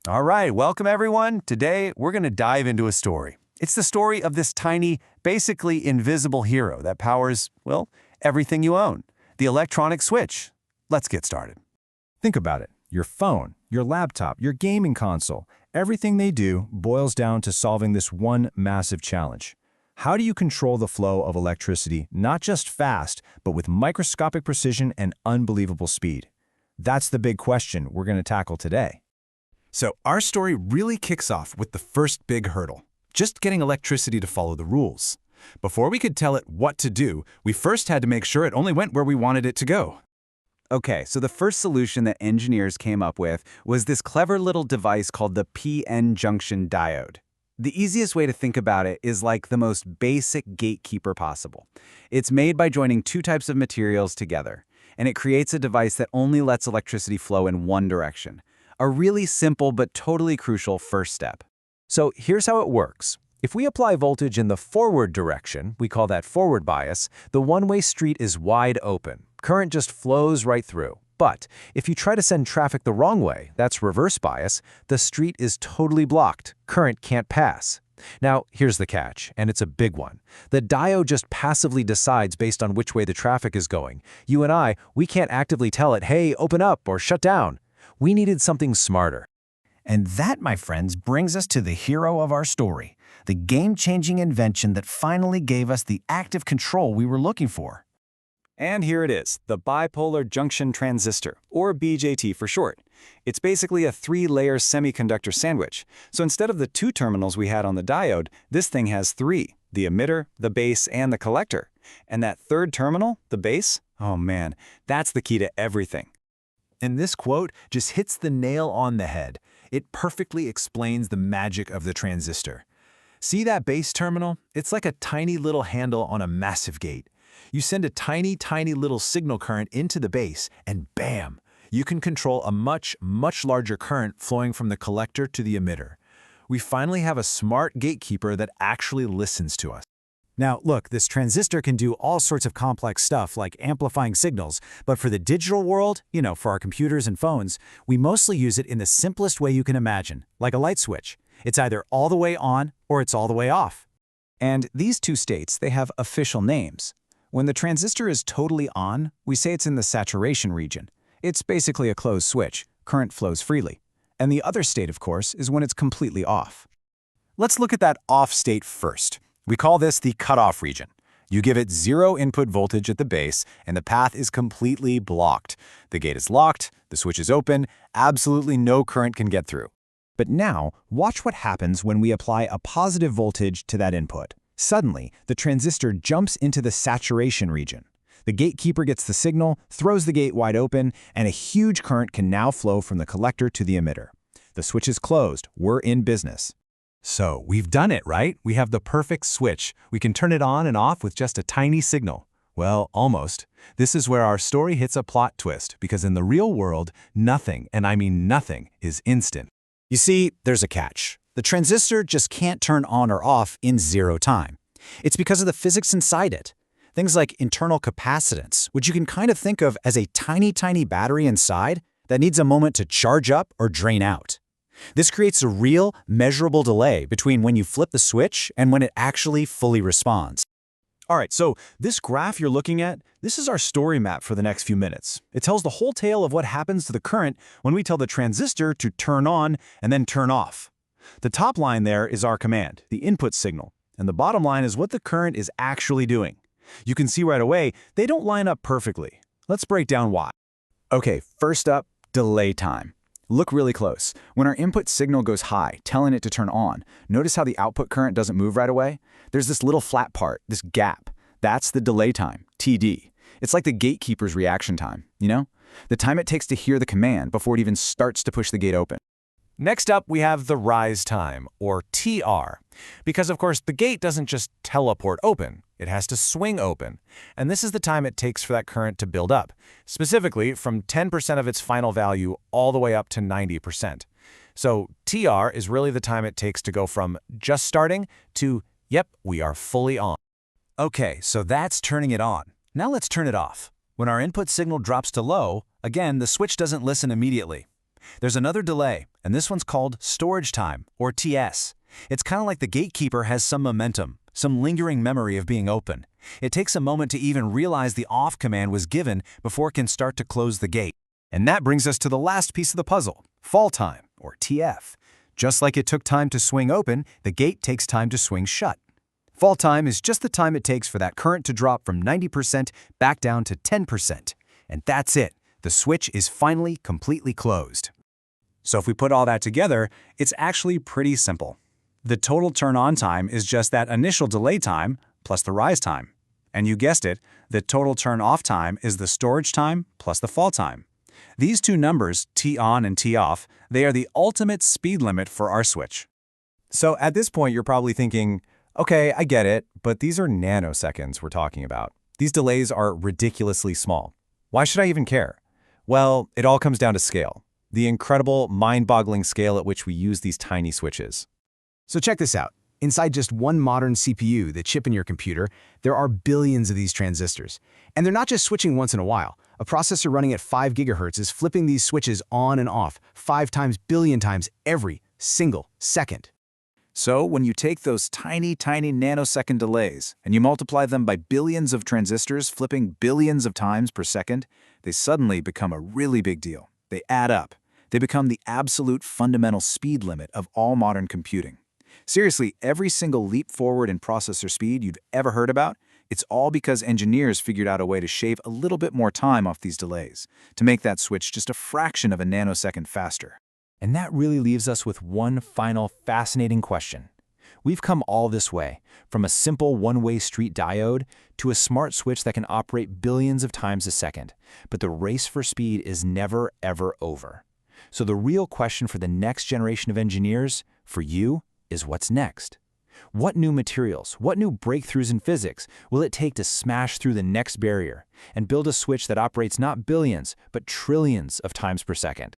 All right, welcome everyone. Today, we're going to dive into a story. It's the story of this tiny, basically invisible hero that powers, well, everything you own. The electronic switch. Let's get started. Think about it. Your phone, your laptop, your gaming console, everything they do boils down to solving this one massive challenge. How do you control the flow of electricity, not just fast, but with microscopic precision and unbelievable speed? That's the big question we're going to tackle today. So our story really kicks off with the first big hurdle, just getting electricity to follow the rules. Before we could tell it what to do, we first had to make sure it only went where we wanted it to go. Okay, so the first solution that engineers came up with was this clever little device called the PN junction diode. The easiest way to think about it is like the most basic gatekeeper possible. It's made by joining two types of materials together, and it creates a device that only lets electricity flow in one direction. A really simple but totally crucial first step. So here's how it works. If we apply voltage in the forward direction, we call that forward bias, the one-way street is wide open. Current just flows right through. But if you try to send traffic the wrong way, that's reverse bias, the street is totally blocked. Current can't pass. Now, here's the catch, and it's a big one. The diode just passively decides based on which way the traffic is going. You and I, we can't actively tell it, hey, open up or shut down. We needed something smarter. And that, my friends, brings us to the hero of our story, the game-changing invention that finally gave us the active control we were looking for. And here it is, the bipolar junction transistor, or BJT for short. It's basically a three-layer semiconductor sandwich. So instead of the two terminals we had on the diode, this thing has three: the emitter, the base, and the collector. And that third terminal, the base, oh man, that's the key to everything. And this quote just hits the nail on the head. It perfectly explains the magic of the transistor. See that base terminal? It's like a tiny little handle on a massive gate. You send a tiny little signal current into the base, and bam! You can control a much larger current flowing from the collector to the emitter. We finally have a smart gatekeeper that actually listens to us. Now, look, this transistor can do all sorts of complex stuff like amplifying signals, but for the digital world, for our computers and phones, we mostly use it in the simplest way you can imagine, like a light switch. It's either all the way on or it's all the way off. And these two states, they have official names. When the transistor is totally on, we say it's in the saturation region. It's basically a closed switch. Current flows freely. And the other state, of course, is when it's completely off. Let's look at that off state first. We call this the cutoff region. You give it zero input voltage at the base, and the path is completely blocked. The gate is locked, the switch is open, absolutely no current can get through. But now, watch what happens when we apply a positive voltage to that input. Suddenly, the transistor jumps into the saturation region. The gatekeeper gets the signal, throws the gate wide open, and a huge current can now flow from the collector to the emitter. The switch is closed. We're in business. So, we've done it, right? We have the perfect switch. We can turn it on and off with just a tiny signal. Well, almost. This is where our story hits a plot twist, because in the real world, nothing, and I mean nothing, is instant. You see, there's a catch. The transistor just can't turn on or off in zero time. It's because of the physics inside it. Things like internal capacitance, which you can kind of think of as a tiny battery inside that needs a moment to charge up or drain out. This creates a real, measurable delay between when you flip the switch and when it actually fully responds. All right, so this graph you're looking at, this is our story map for the next few minutes. It tells the whole tale of what happens to the current when we tell the transistor to turn on and then turn off. The top line there is our command, the input signal, and the bottom line is what the current is actually doing. You can see right away, they don't line up perfectly. Let's break down why. Okay, first up, delay time. Look really close. When our input signal goes high, telling it to turn on, notice how the output current doesn't move right away? There's this little flat part, this gap. That's the delay time, TD. It's like the gatekeeper's reaction time, The time it takes to hear the command before it even starts to push the gate open. Next up, we have the rise time, or TR. Because, of course, the gate doesn't just teleport open. It has to swing open. And this is the time it takes for that current to build up, specifically from 10% of its final value all the way up to 90%. So TR is really the time it takes to go from just starting to, yep, we are fully on. Okay, so that's turning it on. Now let's turn it off. When our input signal drops to low, again, the switch doesn't listen immediately. There's another delay, and this one's called storage time, or TS. It's kind of like the gatekeeper has some momentum, some lingering memory of being open. It takes a moment to even realize the off command was given before it can start to close the gate. And that brings us to the last piece of the puzzle, fall time, or TF. Just like it took time to swing open, the gate takes time to swing shut. Fall time is just the time it takes for that current to drop from 90% back down to 10%. And that's it. The switch is finally completely closed. So if we put all that together, it's actually pretty simple. The total turn-on time is just that initial delay time plus the rise time. And you guessed it, the total turn-off time is the storage time plus the fall time. These two numbers, T on and T off, they are the ultimate speed limit for our switch. So at this point, you're probably thinking, okay, I get it, but these are nanoseconds we're talking about. These delays are ridiculously small. Why should I even care? Well, it all comes down to scale. The incredible, mind-boggling scale at which we use these tiny switches. So check this out. Inside just one modern CPU, the chip in your computer, there are billions of these transistors. And they're not just switching once in a while. A processor running at 5 gigahertz is flipping these switches on and off 5 times billion times every single second. So when you take those tiny nanosecond delays and you multiply them by billions of transistors flipping billions of times per second, they suddenly become a really big deal. They add up. They become the absolute fundamental speed limit of all modern computing. Seriously, every single leap forward in processor speed you've ever heard about, it's all because engineers figured out a way to shave a little bit more time off these delays, to make that switch just a fraction of a nanosecond faster. And that really leaves us with one final fascinating question. We've come all this way, from a simple one-way street diode to a smart switch that can operate billions of times a second. But the race for speed is never, ever over. So the real question for the next generation of engineers, for you, is what's next? What new materials, what new breakthroughs in physics will it take to smash through the next barrier and build a switch that operates not billions, but trillions of times per second?